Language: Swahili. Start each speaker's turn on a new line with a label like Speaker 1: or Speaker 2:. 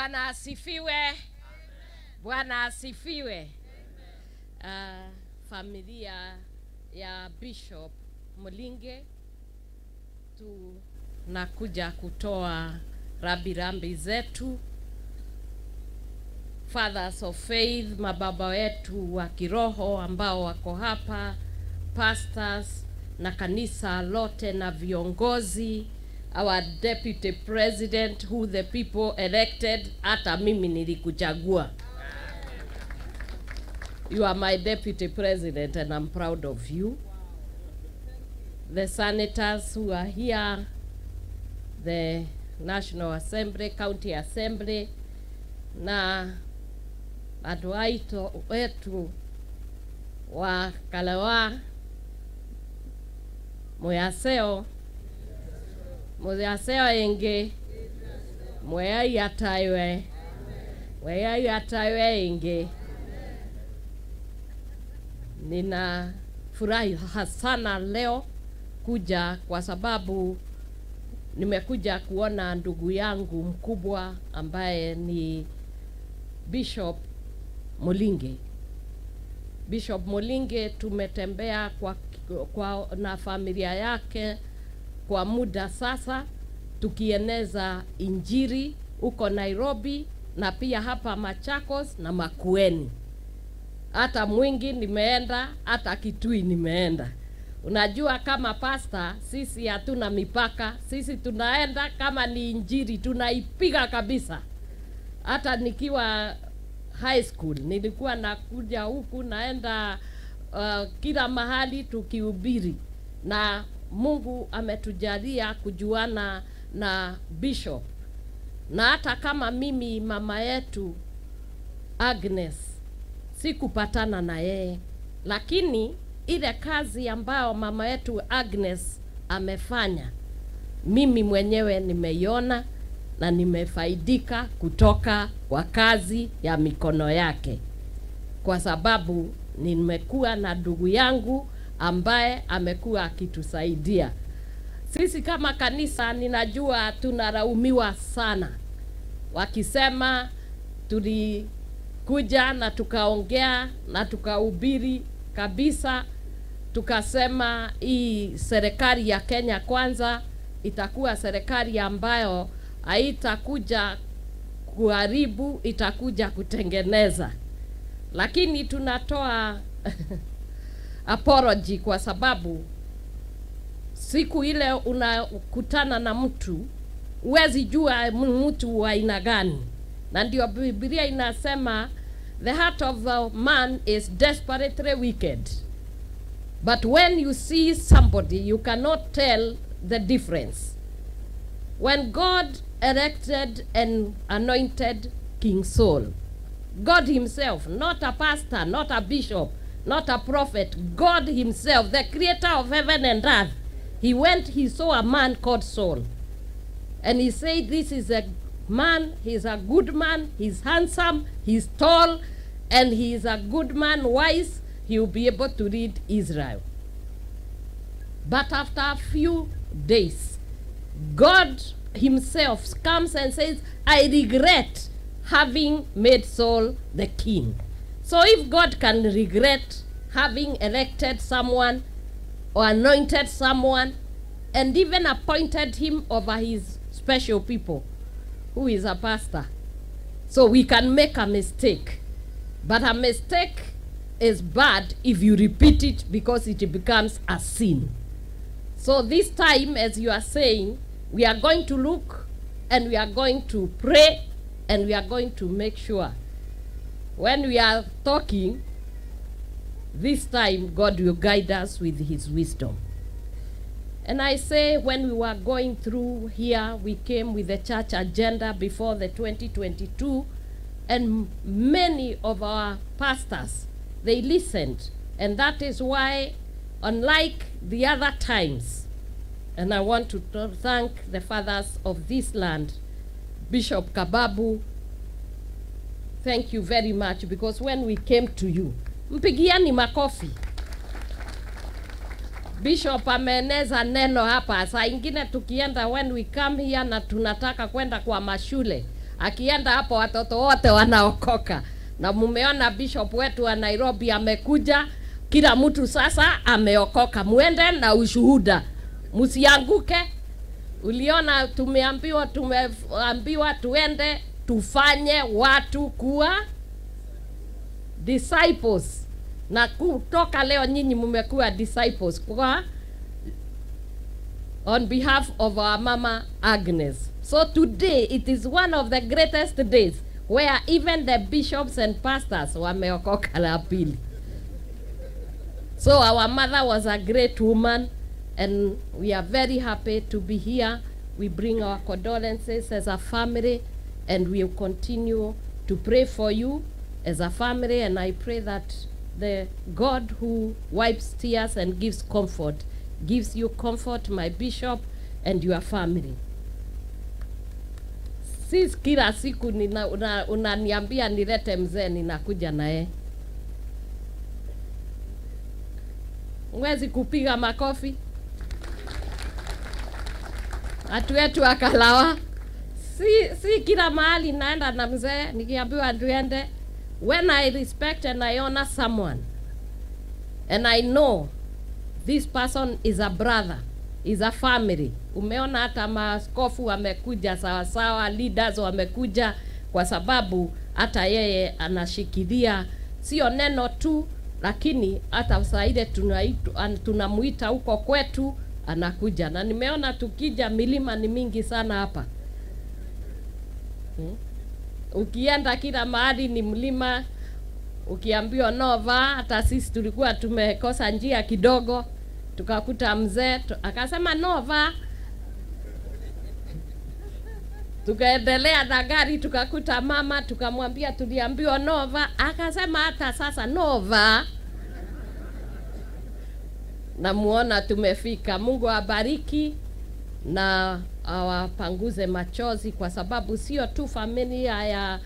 Speaker 1: Bwana asifiwe. Bwana asifiwe. Familia ya Bishop Mulinge tunakuja kutoa rambirambi zetu. Fathers of faith, mababa wetu wa kiroho ambao wako hapa, pastors na kanisa lote na viongozi, our deputy president who the people elected, hata mimi nilikuchagua. You are my deputy president and I'm proud of you. The senators who are here, the National Assembly, County Assembly, na adwaito wetu wa Kalewa, Moyaseo inge, Moyai ataiwe inge. Nina furahi sana leo kuja kwa sababu nimekuja kuona ndugu yangu mkubwa ambaye ni Bishop Mulinge. Bishop Mulinge tumetembea na familia yake kwa muda sasa, tukieneza injili huko Nairobi na pia hapa Machakos na Makueni. Hata Mwingi nimeenda, hata Kitui nimeenda. Unajua kama pastor sisi hatuna mipaka, sisi tunaenda kama ni injili tunaipiga kabisa. Hata nikiwa high school nilikuwa nakuja huku naenda kila mahali tukihubiri, na Mungu ametujalia kujuana na Bishop. Na hata kama mimi mama yetu Agnes sikupatana na yeye, lakini ile kazi ambayo mama yetu Agnes amefanya mimi mwenyewe nimeiona na nimefaidika kutoka kwa kazi ya mikono yake, kwa sababu nimekuwa na ndugu yangu ambaye amekuwa akitusaidia. Sisi kama kanisa ninajua tunalaumiwa sana, wakisema tulikuja na tukaongea na tukahubiri kabisa, tukasema hii serikali ya Kenya kwanza itakuwa serikali ambayo haitakuja kuharibu, itakuja kutengeneza. Lakini tunatoa apology kwa sababu siku ile unakutana na mtu huwezi jua mtu wa aina gani, na ndio Biblia inasema the heart of a man is desperately wicked, but when you see somebody you cannot tell the difference. When God elected and anointed King Saul, God himself, not a pastor, not a bishop, not a prophet, God himself, the creator of heaven and earth, he saw a man called Saul, and he said, this is a man, he's a good man, he's handsome, he's tall, and he is a good man, wise, he will be able to lead Israel. But after a few days, God himself comes and says, I regret having made Saul the king. So if God can regret having elected someone or anointed someone and even appointed him over his special people, who is a pastor, so we can make a mistake. But a mistake is bad if you repeat it, because it becomes a sin. So this time, as you are saying, we are going to look and we are going to pray and we are going to make sure when we are talking, this time God will guide us with his wisdom. And I say, when we were going through here, we came with the church agenda before the 2022, and many of our pastors, they listened. And that is why, unlike the other times, and I want to thank the fathers of this land, Bishop Kababu, thank you very much, because when we came to you, mpigiani makofi. Bishop ameneza neno hapa. Saa ingine tukienda, when we come here na tunataka kwenda kwa mashule, Akienda hapo watoto wote wanaokoka. Na mumeona bishop wetu wa Nairobi amekuja, kila mtu sasa ameokoka. Muende na ushuhuda, msianguke. Uliona tumeambiwa tuende tufanye watu kuwa disciples, na kutoka leo nyinyi mmekuwa disciples kwa on behalf of our mama Agnes. So today it is one of the greatest days where even the bishops and pastors wameokoka la pili. So our mother was a great woman, and we are very happy to be here. We bring our condolences as a family, and we will continue to pray for you as a family, and I pray that the God who wipes tears and gives comfort gives you comfort, my bishop, and your family. Si kila siku unaniambia nilete mzee ninakuja naye. Mwezi kupiga makofi. Watu wetu akalawa. Si kila mahali naenda na mzee nikiambiwa tuende. When I respect and I honor someone, and I know this person is a brother, is a family. Umeona hata maaskofu wamekuja sawa sawa, leaders wamekuja, kwa sababu hata yeye anashikilia sio neno tu, lakini hata saide tunamuita huko kwetu anakuja. Na nimeona tukija milima ni mingi sana hapa. Ukienda kila mahali ni mlima. Ukiambiwa Nova, hata sisi tulikuwa tumekosa njia kidogo, tukakuta mzee akasema Nova. Tukaendelea na gari tukakuta mama, tukamwambia tuliambiwa Nova, akasema hata sasa Nova. Na muona tumefika. Mungu abariki na awapanguze machozi, kwa sababu sio tu familia ya